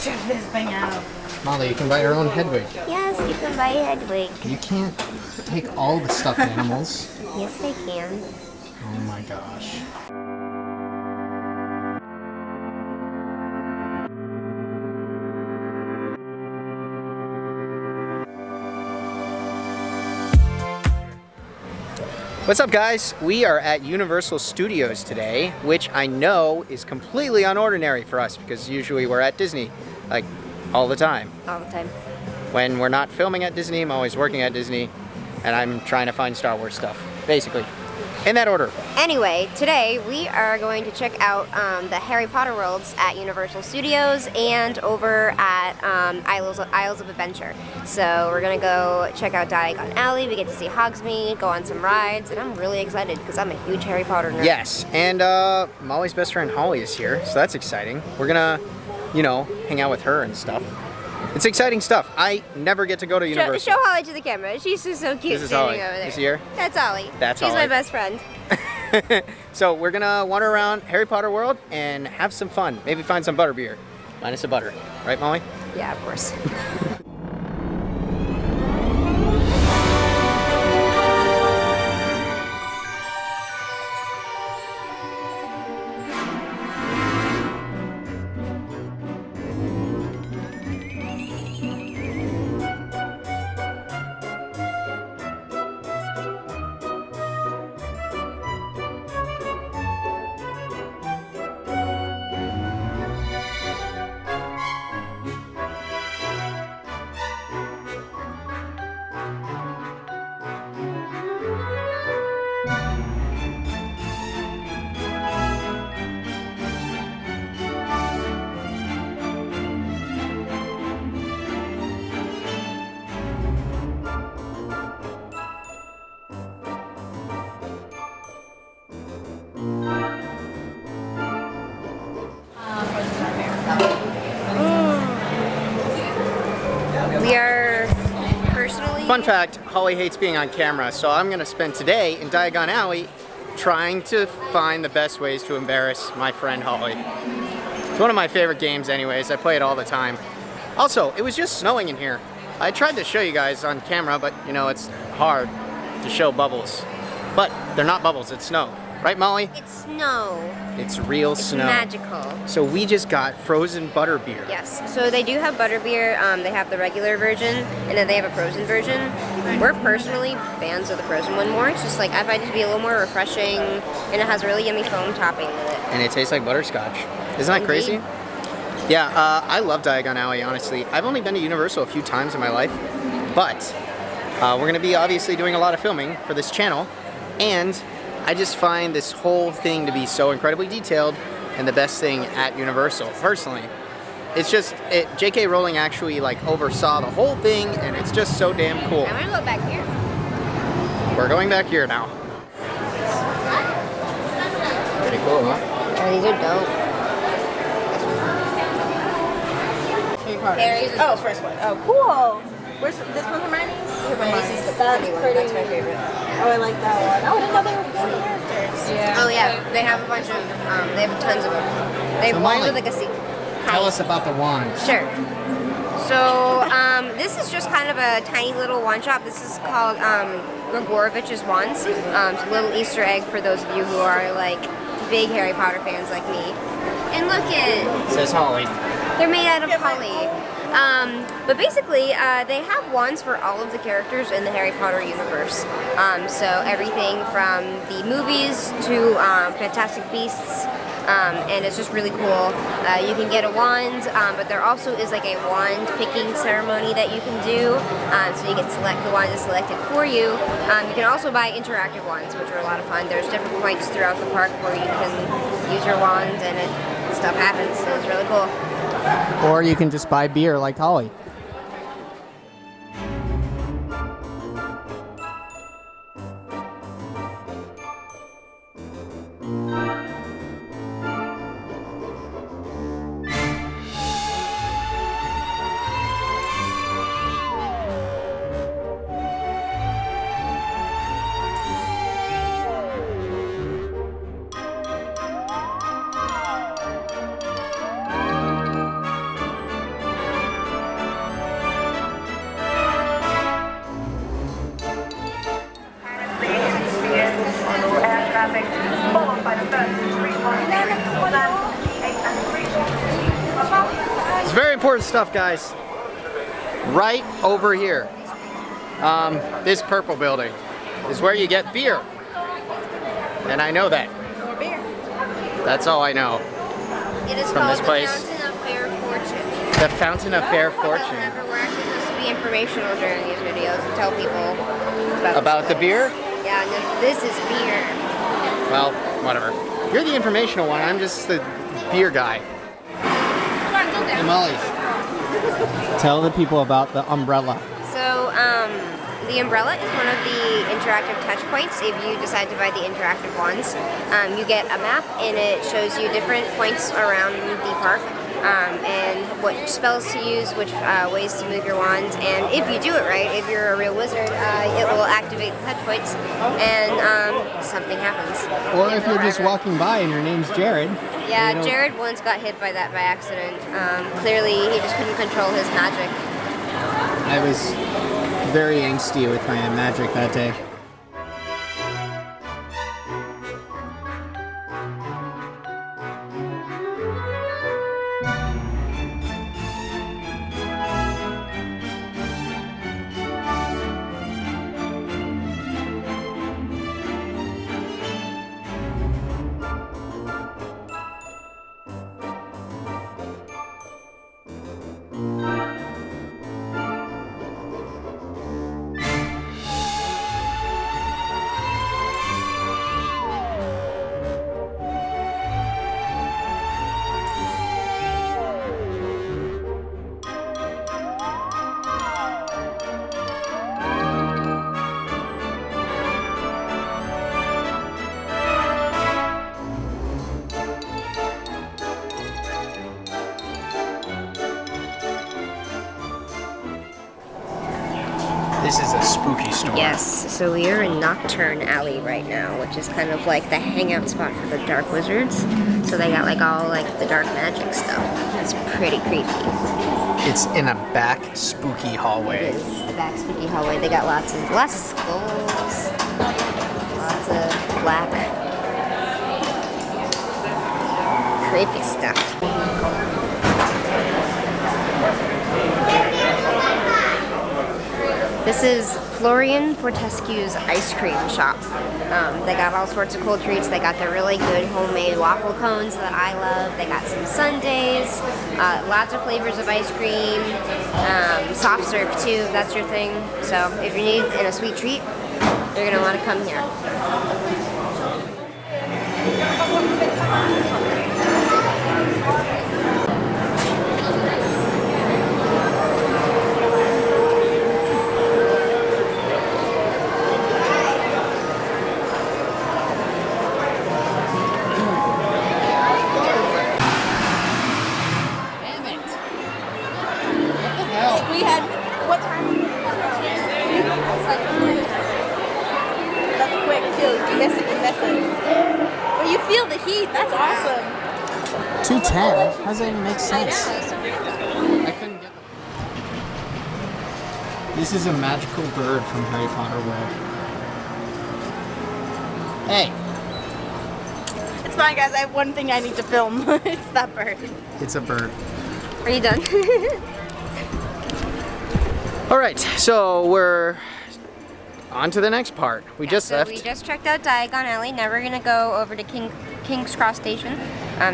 check this thing out. Molly, you can buy your own Hedwig. Yes, you can buy a Hedwig. You can't take all the stuffed animals. Yes, I can. Oh my gosh. What's up, guys? We are at Universal Studios today, which I know is completely unordinary for us because usually we're at Disney, like all the time. All the time. When we're not filming at Disney, I'm always working at Disney, and I'm trying to find Star Wars stuff, basically. In that order. Anyway, today we are going to check out the Harry Potter worlds at Universal Studios and over at Isles of Adventure. So we're going to go check out Diagon Alley, we get to see Hogsmead, go on some rides, and I'm really excited because I'm a huge Harry Potter nerd. Yes, and Molly's best friend Holly is here, so that's exciting. We're gonna, you know, hang out with her and stuff. It's exciting stuff. I never get to go to Universal. Show Holly to the camera. She's just so cute. This is standing Holly. over there. Is she here? That's Holly. That's She's Holly. my best friend. So we're gonna wander around Harry Potter world and have some fun. Maybe find some butterbeer. Minus the butter. Right, Molly? Yeah, of course. We are personally... Fun fact, Holly hates being on camera, so I'm gonna spend today in Diagon Alley trying to find the best ways to embarrass my friend Holly. It's one of my favorite games anyways, I play it all the time. Also, it was just snowing in here. I tried to show you guys on camera, but you know, it's hard to show bubbles. But they're not bubbles, it's snow. Right, Molly? It's snow. It's real snow. Magical. So we just got frozen butterbeer. Yes, so they do have butterbeer. They have the regular version, and then they have a frozen version. We're personally fans of the frozen one more. It's just like, I find it to be a little more refreshing, and it has a really yummy foam topping with it. And it tastes like butterscotch. Isn't that crazy? Yeah, I love Diagon Alley, honestly. I've only been to Universal a few times in my life, but we're going to be obviously doing a lot of filming for this channel, and I just find this whole thing to be so incredibly detailed and the best thing at Universal, personally. It's just, J.K. Rowling actually like oversaw the whole thing, and it's just so damn cool. I'm gonna go back here. We're going back here now. Pretty cool, huh? Oh, these are dope. Harry's Oh, first one. Oh, cool. Where's this one? Hermione's? Hermione's is the That's pretty one. pretty. That's my favorite. Oh, I like that one. Oh, I didn't know they were 4 characters. Yeah. Oh yeah, they have a bunch of, they have tons of them. They have So one Molly, with like a secret. Tell us about the wand. Sure. So, this is just kind of a tiny little one shop. This is called Gregorovich's Wands. It's a little Easter egg for those of you who are like big Harry Potter fans like me. And look at, Says Holly. they're made out of holly. But basically, they have wands for all of the characters in the Harry Potter universe. So everything from the movies to Fantastic Beasts. And it's just really cool. You can get a wand, but there also is like a wand picking ceremony that you can do. So you can select the wand that's selected for you. You can also buy interactive wands, which are a lot of fun. There's different points throughout the park where you can use your wand and stuff happens, so it's really cool. Or you can just buy beer like Holly. very important stuff, guys. Right over here. This purple building is where you get beer. And I know that. More beer. That's all I know. It is From called this place. the Fountain of Fair Fortune. The Fountain of Fair Fortune. However, we're actually supposed to be informational during these videos and tell people About the beer? Yeah, no, this is beer. Well, whatever. You're the informational one. I'm just the beer guy. Hey, Molly. Tell the people about the umbrella. So, the umbrella is one of the interactive touch points. If you decide to buy the interactive ones, you get a map and it shows you different points around the park and what spells to use, which ways to move your wands. And if you do it right, if you're a real wizard, it will activate the touch points and something happens. Or if you're just walking by and your name's Jared. Yeah, Jared once got hit by that by accident. Clearly, he just couldn't control his magic. I was very angsty with my magic that day. This is a spooky store. Yes, so we are in Nocturne Alley right now, which is kind of like the hangout spot for the dark wizards. So they got like all like the dark magic stuff. It's pretty creepy. It's in a back spooky hallway. It is a back spooky hallway. They got lots of skulls, lots of black, creepy stuff. This is Florian Fortescue's ice cream shop. They got all sorts of cool treats. They got the really good homemade waffle cones that I love. They got some sundaes, lots of flavors of ice cream, soft serve too, if that's your thing. So if you need a sweet treat, you're gonna want to come here. We had, what time? That's quick too. You miss it. Well, you feel the heat. That's awesome. 210? How does that even make sense? I know. I couldn't get This is a magical bird from Harry Potter world. Hey! It's fine, guys. I have one thing I need to film. It's that bird. It's a bird. Are you done? Alright, so we're on to the next part. We just left. We just checked out Diagon Alley. Now we're gonna go over to King's Cross Station,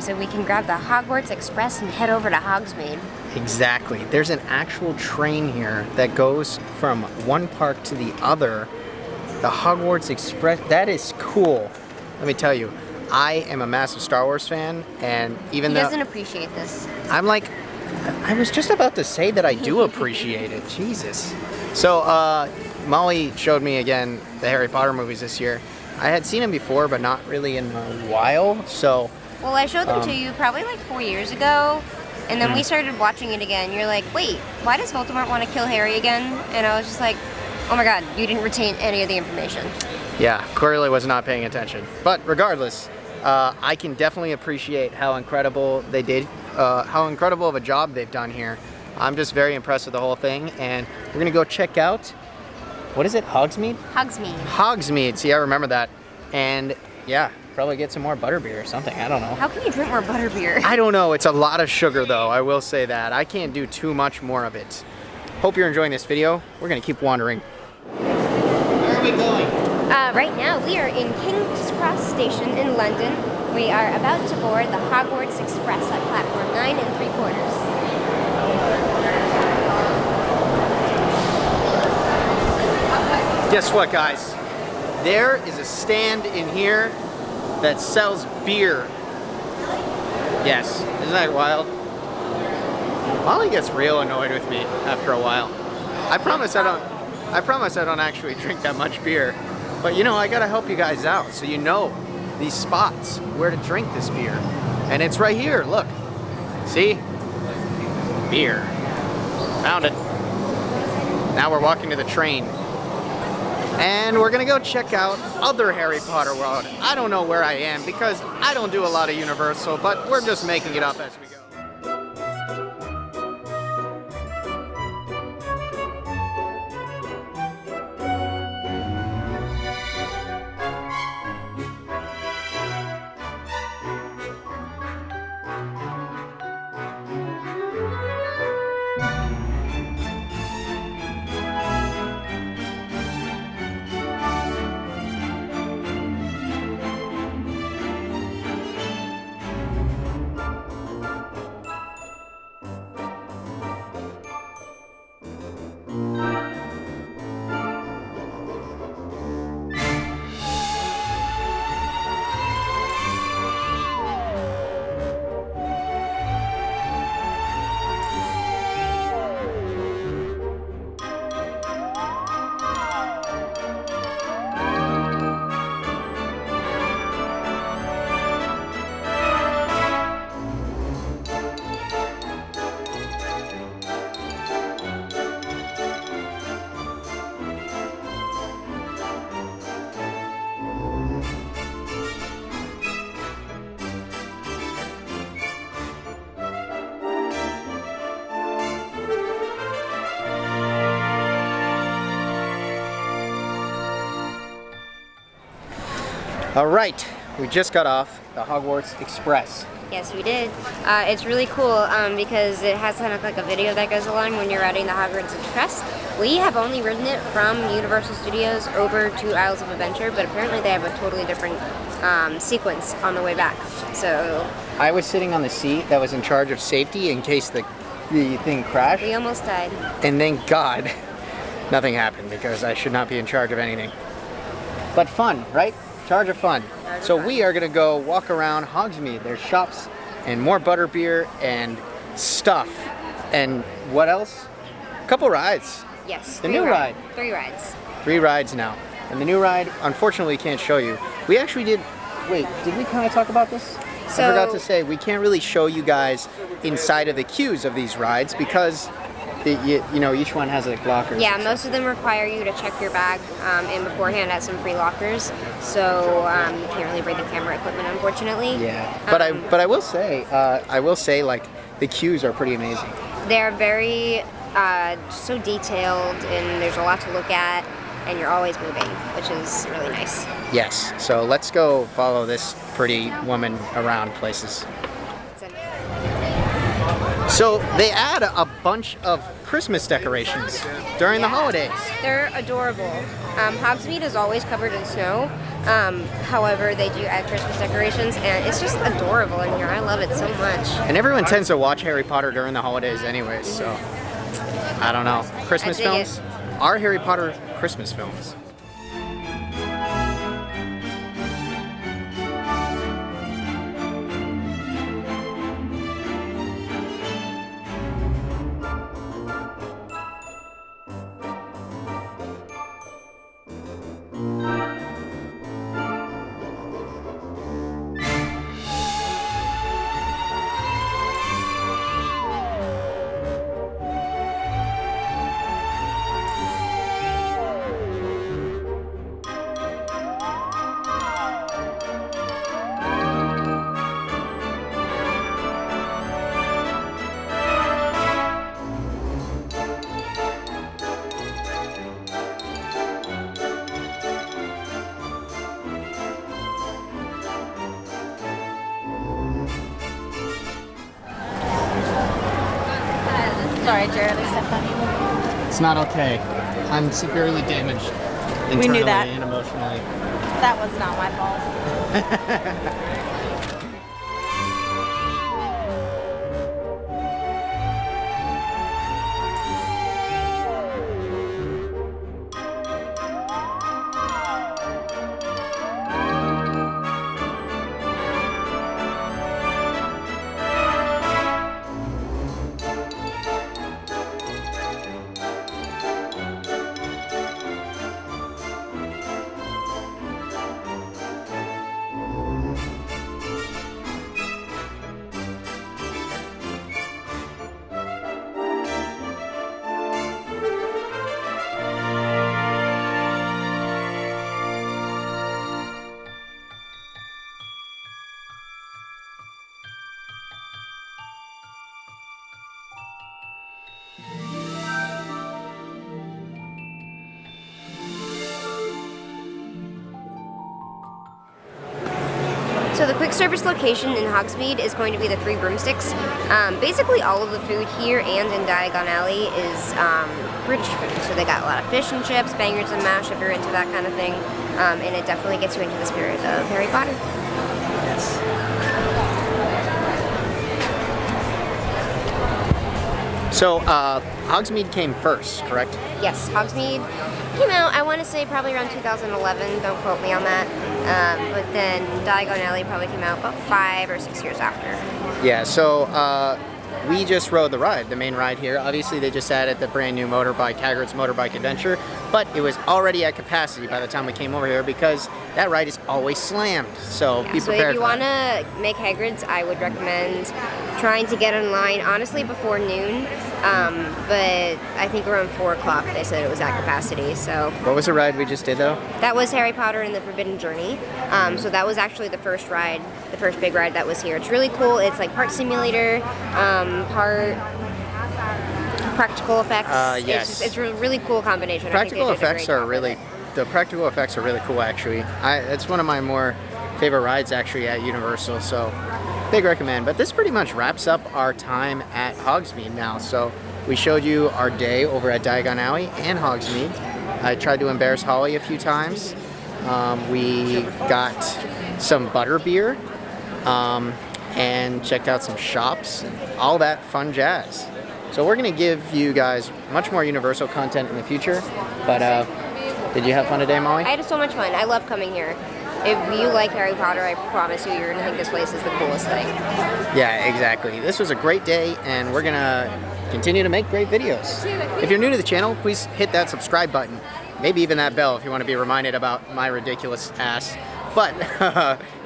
so we can grab the Hogwarts Express and head over to Hogsmeade. Exactly. There's an actual train here that goes from one park to the other. The Hogwarts Express. That is cool. Let me tell you, I am a massive Star Wars fan, and even though He doesn't appreciate this. I'm like, I was just about to say that I do appreciate it. Jesus. So, Molly showed me again the Harry Potter movies this year. I had seen them before, but not really in a while, so... Well, I showed them to you probably like 4 years ago, and then we started watching it again. You're like, wait, why does Voldemort want to kill Harry again? And I was just like, oh my god, you didn't retain any of the information. Yeah, clearly was not paying attention. But regardless, I can definitely appreciate how incredible they did, how incredible of a job they've done here. I'm just very impressed with the whole thing, and we're gonna go check out, what is it, Hogsmeade? Hogsmeade. Hogsmeade, see, I remember that. And yeah, Probably get some more butterbeer or something. I don't know. How can you drink more butterbeer? I don't know. It's a lot of sugar, though. I will say that. I can't do too much more of it. Hope you're enjoying this video. We're going to keep wandering. Where are we going? Right now, we are in King's Cross Station in London. We are about to board the Hogwarts Express at platform 9 3/4. Guess what, guys? There is a stand in here that sells beer. Yes, isn't that wild? Molly gets real annoyed with me after a while. I promise I don't actually drink that much beer. But you know, I gotta help you guys out so you know these spots where to drink this beer. And it's right here, look. See? Beer. Found it. Now we're walking to the train. And we're gonna go check out other Harry Potter World. I don't know where I am because I don't do a lot of Universal, but we're just making it up as we go. All right, we just got off the Hogwarts Express. Yes, we did. It's really cool because it has kind of like a video that goes along when you're riding the Hogwarts Express. We have only ridden it from Universal Studios over to Isles of Adventure, but apparently they have a totally different sequence on the way back. So I was sitting on the seat that was in charge of safety in case the thing crashed. we almost died. And thank God nothing happened because I should not be in charge of anything. But fun, right? Charge of fun. So we are gonna go walk around Hogsmeade. There's shops and more butterbeer and stuff. And what else? A couple rides. Yes. The new ride. 3 rides. 3 rides now. And the new ride, unfortunately, can't show you. We actually did, wait, did we kind of talk about this? So, I forgot to say, we can't really show you guys inside of the queues of these rides because you know, each one has like lockers. Yeah, most of them require you to check your bag in beforehand at some free lockers. So you can't really bring the camera equipment, unfortunately. Yeah, but I will say like the queues are pretty amazing. They're very so detailed, and there's a lot to look at, and you're always moving, which is really nice. Yes. So let's go follow this pretty woman around places. So they add a bunch of Christmas decorations during the holidays. They're adorable. Hogsmeade is always covered in snow. However, they do add Christmas decorations, and it's just adorable in here. I love it so much. And everyone tends to watch Harry Potter during the holidays anyways, so I don't know. Christmas films are Harry Potter Christmas films. Sorry, Jared, I stepped on you. It's not okay. I'm severely damaged. We knew that. Internally and emotionally. That was not my fault. So the quick service location in Hogsmead is going to be the Three Broomsticks. Basically all of the food here and in Diagon Alley is British food. So they got a lot of fish and chips, bangers and mash if you're into that kind of thing. And it definitely gets you into the spirit of Harry Potter. Yes. So, Hogsmead came first, correct? Yes, Hogsmead came out, I want to say probably around 2011, don't quote me on that. But then Diagon Alley probably came out about 5 or 6 years after. Yeah, so we just rode the ride, the main ride here. Obviously, they just added the brand new motorbike, Hagrid's Motorbike Adventure, but it was already at capacity by the time we came over here because that ride is always slammed. So Yeah, be so prepared if you for want that. to make Hagrid's, I would recommend trying to get in line, honestly, before noon. But I think around 4 o'clock they said it was at capacity, so. What was the ride we just did, though? That was Harry Potter and the Forbidden Journey. So that was actually the first ride, the first big ride that was here. It's really cool. It's like part simulator, part practical effects. Yes. It's a really cool combination. I think they Practical did a effects great are job with really, it. the practical effects are really cool, actually. It's one of my more favorite rides, actually, at Universal, so big recommend. But this pretty much wraps up our time at Hogsmeade now. So we showed you our day over at Diagon Alley and Hogsmeade. I tried to embarrass Holly a few times. We got some butterbeer and checked out some shops, all that fun jazz. So we're gonna give you guys much more Universal content in the future. But did you have fun today, Molly? I had so much fun. I love coming here. If you like Harry Potter, I promise you, you're gonna think this place is the coolest thing. Yeah, exactly. This was a great day, and we're gonna continue to make great videos. If you're new to the channel, please hit that subscribe button. Maybe even that bell if you want to be reminded about my ridiculous ass. But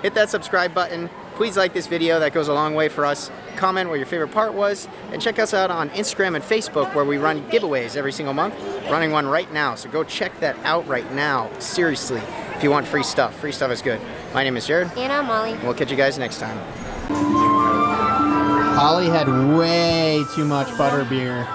hit that subscribe button. Please like this video. That goes a long way for us. Comment what your favorite part was. And check us out on Instagram and Facebook where we run giveaways every single month. Running one right now, so go check that out right now. Seriously, if you want free stuff. Free stuff is good. My name is Jared. And I'm Molly. We'll catch you guys next time. Holly had way too much butterbeer.